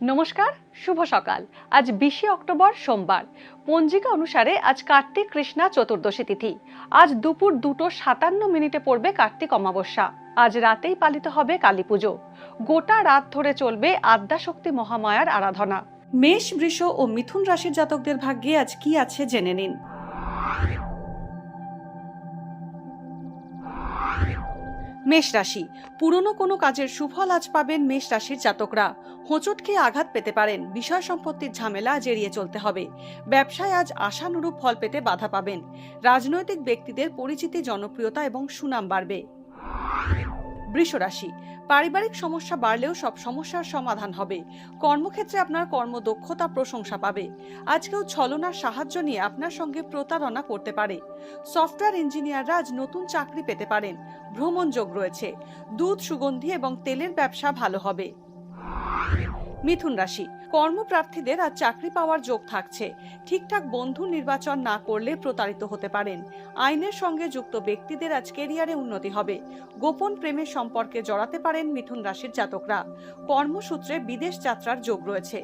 নমস্কার, শুভ সকাল। আজ 20 অক্টোবর সোমবার। পঞ্জিকা অনুসারে আজ কার্তিক কৃষ্ণা চতুর্দশী তিথি। আজ দুপুর 2:57 পড়বে কার্তিক অমাবস্যা। আজ রাতেই পালিত হবে কালী পুজো। গোটা রাত ধরে চলবে আদ্যাশক্তি মহামায়ার আরাধনা। মেষ, বৃষ ও মিথুন রাশির জাতকদের ভাগ্যে আজ কি আছে জেনে নিন। মেষ রাশি, পুরনো কোনো কাজের সুফল আজ পাবেন মেষ রাশির জাতকরা। হোঁচট খেয়ে আঘাত পেতে পারেন। বিষয় সম্পত্তির ঝামেলা আজ এড়িয়ে চলতে হবে। ব্যবসায় আজ আশানুরূপ ফল পেতে বাধা পাবেন। রাজনৈতিক ব্যক্তিদের পরিচিতি, জনপ্রিয়তা এবং সুনাম বাড়বে। বৃষ রাশি, পারিবারিক সমস্যা বাড়লেও সব সমস্যার সমাধান হবে। কর্মক্ষেত্রে আপনার কর্মদক্ষতা প্রশংসা পাবে। আজ কেউ ছলনার সাহায্য নিয়ে আপনার সঙ্গে প্রতারণা করতে পারে। সফটওয়্যার ইঞ্জিনিয়াররা আজ নতুন চাকরি পেতে পারেন। ভ্রমণ যোগ রয়েছে। দুধ, সুগন্ধি এবং তেলের ব্যবসা ভালো হবে। মিথুন রাশি, কর্মপ্রার্থীদের আজ চাকরি পাওয়ার যোগ থাকছে। ঠিকঠাক বন্ধু নির্বাচন না করলে প্রতারিত হতে পারেন। আইনের সঙ্গে যুক্ত ব্যক্তিদের আজ কেরিয়ারে উন্নতি হবে। গোপন প্রেমের সম্পর্কে জড়াতে পারেন মিথুন রাশির জাতকরা। কর্মসূত্রে বিদেশ যাত্রার যোগ রয়েছে।